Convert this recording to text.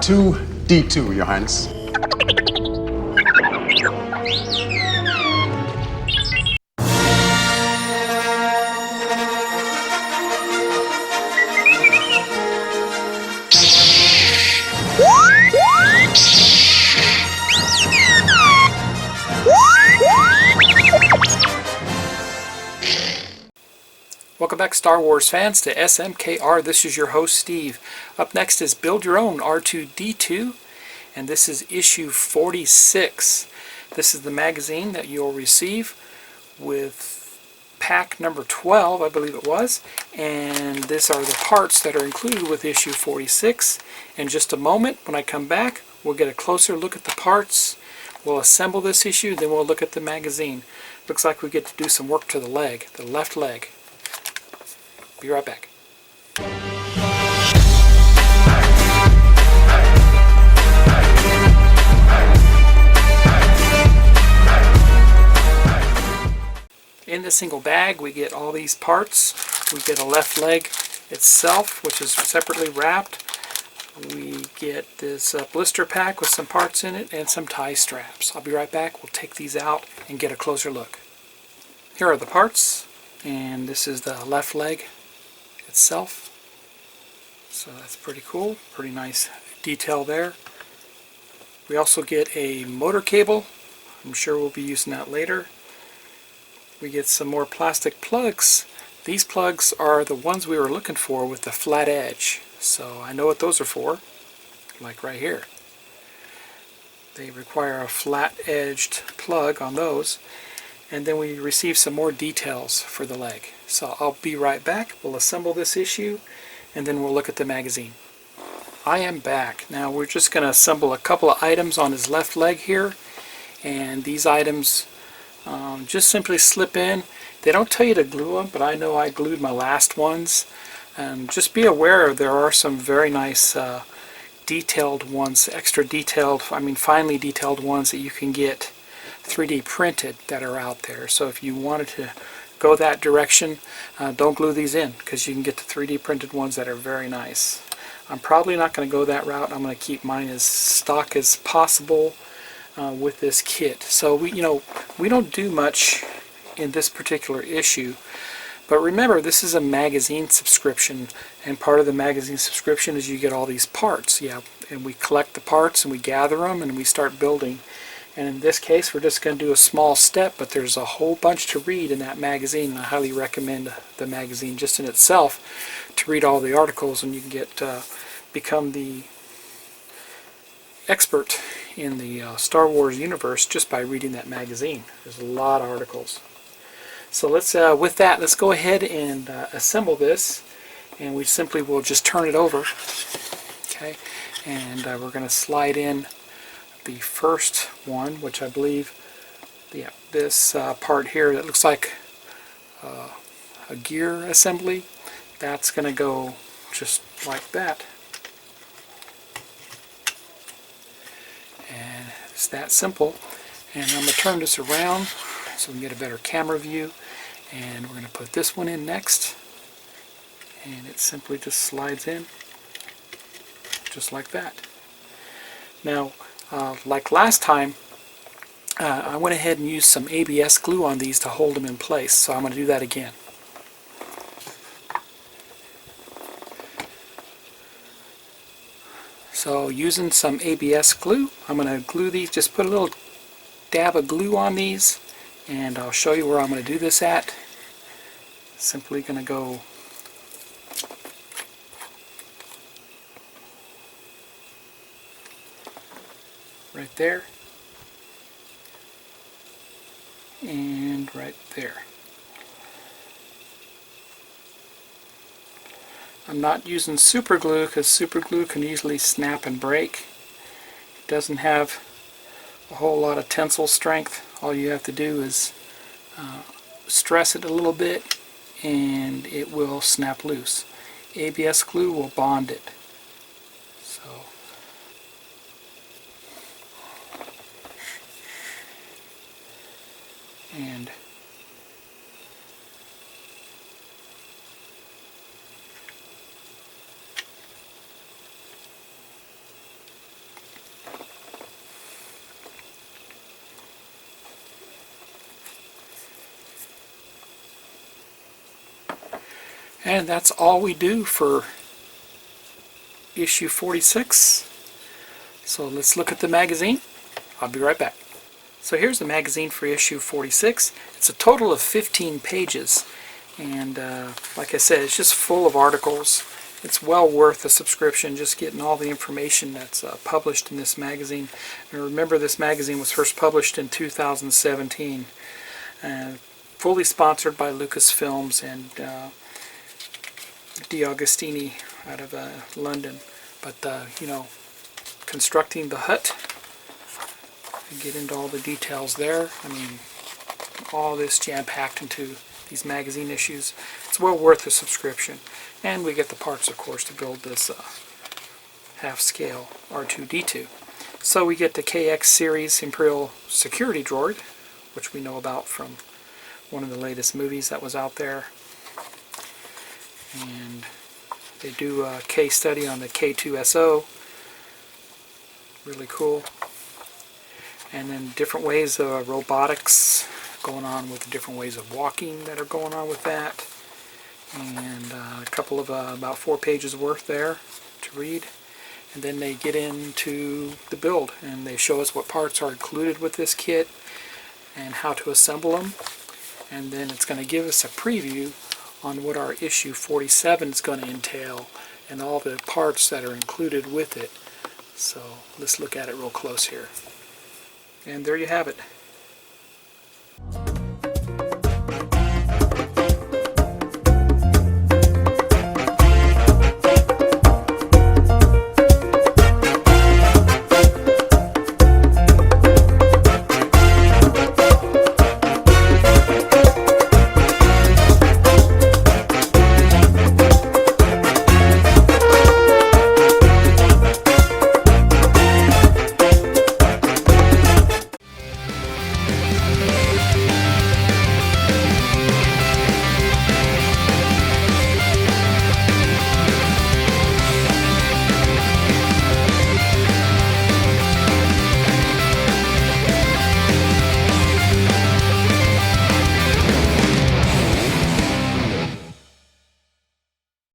R2-D2, Your Highness. Welcome back, Star Wars fans, to SMKR. This is your host, Steve. Up next is Build Your Own R2-D2, and this is issue 46. This is the magazine that you'll receive with pack number 12, I believe it was, and these are the parts that are included with issue 46. In just a moment, when I come back, we'll get a closer look at the parts. We'll assemble this issue, then we'll look at the magazine. Looks like we get to do some work to the leg, the left leg. Be right back. In the single bag, we get all these parts. We get a left leg itself, which is separately wrapped. We get this blister pack with some parts in it and some tie straps. I'll be right back. We'll take these out and get a closer look. Here are the parts, and this is the left leg itself. So that's pretty cool. Pretty nice detail there. We also get a motor cable. I'm sure we'll be using that later. We get some more plastic plugs. These plugs are the ones we were looking for with the flat edge. So I know what those are for, like right here. They require a flat-edged plug on those. And then we receive some more details for the leg. So I'll be right back. We'll assemble this issue, and then we'll look at the magazine. I am back. Now we're just going to assemble a couple of items on his left leg here. And these items just simply slip in. They don't tell you to glue them, but I know I glued my last ones. Just be aware there are some very nice detailed ones, extra detailed, finely detailed ones that you can get 3D printed that are out there. So if you wanted to go that direction, don't glue these in, because you can get the 3D printed ones that are very nice. I'm probably not going to go that route. I'm going to keep mine as stock as possible with this kit. So we don't do much in this particular issue, but remember, this is a magazine subscription, and part of the magazine subscription is you get all these parts. Yeah, and we collect the parts and we gather them and we start building. And in this case, we're just going to do a small step, but there's a whole bunch to read in that magazine. I highly recommend the magazine just in itself to read all the articles, and you can get become the expert in the Star Wars universe just by reading that magazine. There's a lot of articles. So let's, with that, let's go ahead and assemble this, and we simply will just turn it over. Okay, and we're going to slide in the first one, which I believe, yeah, this part here that looks like a gear assembly, that's going to go just like that. And it's that simple. And I'm going to turn this around so we can get a better camera view. And we're going to put this one in next. And it simply just slides in just like that. Now, like last time, I went ahead and used some ABS glue on these to hold them in place, so I'm going to do that again. So using some ABS glue, I'm going to glue these, just put a little dab of glue on these, and I'll show you where I'm going to do this at. Simply going to go right there, and right there. I'm not using super glue because super glue can easily snap and break. It doesn't have a whole lot of tensile strength. All you have to do is stress it a little bit and it will snap loose. ABS glue will bond it. So and And that's all we do for issue 46. So let's look at the magazine. I'll be right back. So here's the magazine for issue 46. It's a total of 15 pages. And like I said, it's just full of articles. It's well worth a subscription, just getting all the information that's published in this magazine. And remember, this magazine was first published in 2017. Fully sponsored by Lucasfilms and D'Agostini out of London. But, you know, constructing the Hutt, and get into all the details there. I mean, all this jam-packed into these magazine issues. It's well worth a subscription. And we get the parts, of course, to build this half-scale R2-D2. So we get the KX series Imperial Security Droid, which we know about from one of the latest movies that was out there. And they do a case study on the K2SO. Really cool. And then different ways of robotics going on with the different ways of walking that are going on with that. And a couple of about 4 pages worth there to read. And then they get into the build and they show us what parts are included with this kit and how to assemble them. And then it's going to give us a preview on what our issue 47 is going to entail and all the parts that are included with it. So let's look at it real close here. And there you have it.